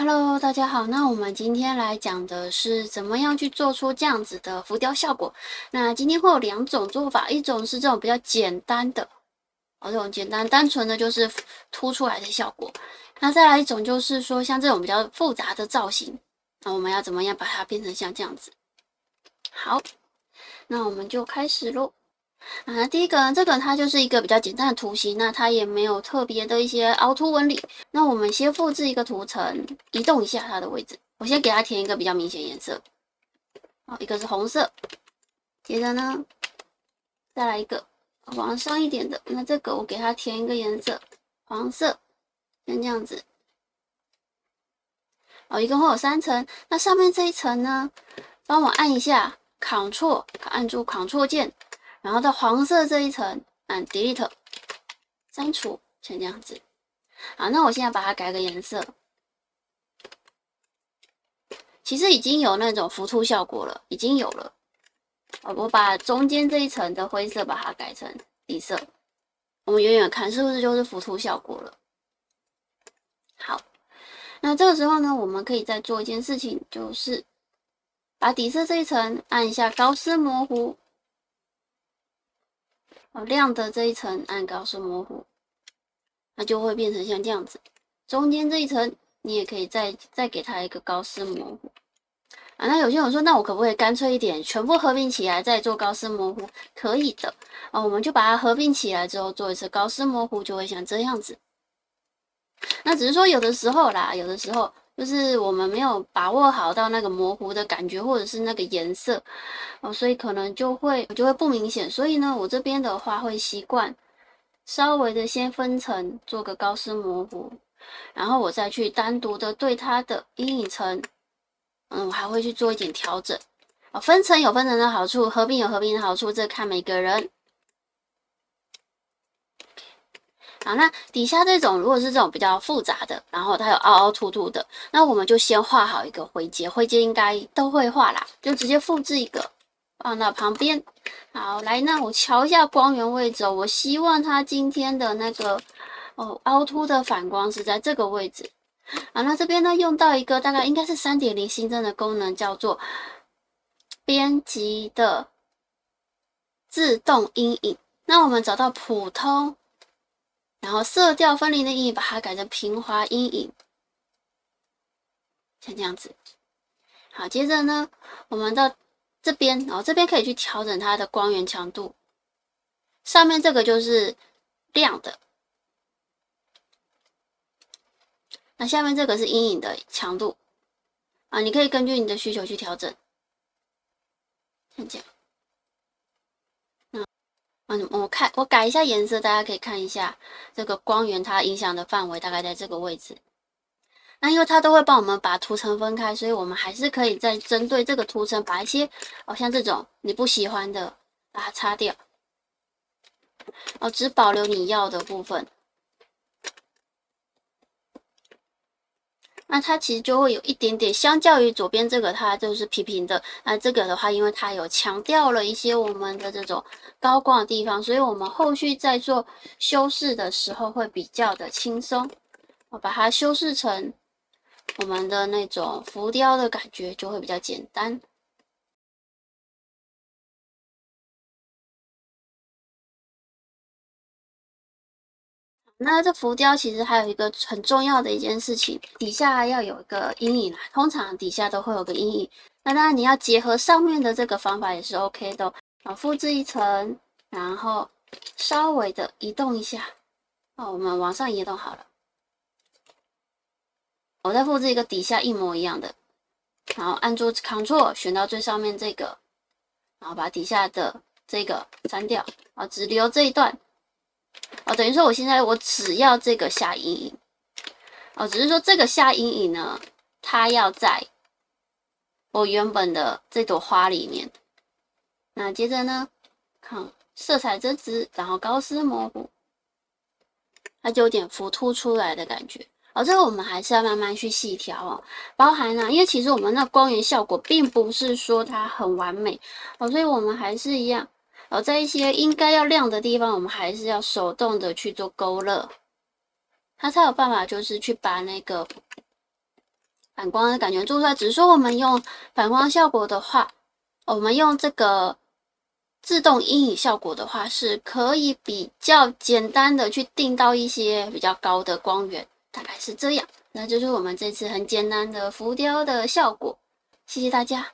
Hello，大家好。那我们今天来讲的是怎么样去做出这样子的浮雕效果。那今天会有两种做法，一种是这种比较简单的，这种简单单纯的就是凸出来的效果。那再来一种就是说像这种比较复杂的造型，那我们要怎么样把它变成像这样子？好，那我们就开始咯。那第一个，这个它就是一个比较简单的图形，那它也没有特别的一些凹凸纹理。那我们先复制一个图层，移动一下它的位置。我先给它填一个比较明显颜色，好，一个是红色，接着呢，再来一个往上一点的，那这个我给它填一个颜色，黄色，像这样子。一共会有3层，那上面这一层呢，帮我按一下 Ctrl， 按住 Ctrl 键。然后到黄色这一层按 Delete 删除，像这样子。好，那我现在把它改个颜色，其实已经有那种浮凸效果了，已经有了。我把中间这一层的灰色把它改成底色，我们远远看是不是就是浮凸效果了？好，那这个时候呢，我们可以再做一件事情，就是把底色这一层按一下高斯模糊。亮的这一层按高斯模糊，那就会变成像这样子。中间这一层你也可以再给它一个高斯模糊。那有些人说，那我可不可以干脆一点，全部合并起来再做高斯模糊？可以的。我们就把它合并起来之后做一次高斯模糊，就会像这样子。那只是说有的时候啦，有的时候就是我们没有把握好到那个模糊的感觉，或者是那个颜色，所以可能就会不明显。所以呢，我这边的话会习惯稍微的先分层做个高斯模糊，然后我再去单独的对它的阴影层，我还会去做一点调整。分层有分层的好处，合并有合并的好处，这看每个人。好，那底下这种如果是这种比较复杂的，然后它有凹凹凸凸的，那我们就先画好一个灰阶，灰阶应该都会画啦，就直接复制一个放到旁边。好，来，那我调一下光源位置，我希望它今天的那个凹凸的反光是在这个位置。好，那这边呢用到一个大概应该是 3.0 新增的功能，叫做编辑的自动阴影。那我们找到普通。然后色调分离的阴影，把它改成平滑阴影，像这样子。好，接着呢，我们到这边，这边可以去调整它的光源强度。上面这个就是亮的，那下面这个是阴影的强度你可以根据你的需求去调整，像这样。我改一下颜色，大家可以看一下这个光源它影响的范围大概在这个位置。那因为它都会帮我们把图层分开，所以我们还是可以再针对这个图层把一些像这种你不喜欢的把它擦掉，只保留你要的部分。那它其实就会有一点点，相较于左边这个它就是平平的，那这个的话，因为它有强调了一些我们的这种高光的地方，所以我们后续在做修饰的时候会比较的轻松。我把它修饰成我们的那种浮雕的感觉，就会比较简单。那这浮雕其实还有一个很重要的一件事情，底下要有一个阴影，通常底下都会有个阴影。那当然你要结合上面的这个方法也是 OK 的。复制一层，然后稍微的移动一下，我们往上移动好了。我再复制一个底下一模一样的，然后按住 Ctrl 选到最上面这个，然后把底下的这个删掉，只留这一段。等于说我现在我只要这个下阴影，只是说这个下阴影呢，它要在我原本的这朵花里面。那接着呢，看色彩增值，然后高斯模糊，它就有点浮凸出来的感觉。这个我们还是要慢慢去细调包含因为其实我们那光源效果并不是说它很完美所以我们还是一样。在一些应该要亮的地方，我们还是要手动的去做勾勒，它才有办法就是去把那个反光的感觉做出来。只是说我们用反光效果的话，我们用这个自动阴影效果的话，是可以比较简单的去定到一些比较高的光源，大概是这样。那就是我们这次很简单的浮雕的效果，谢谢大家。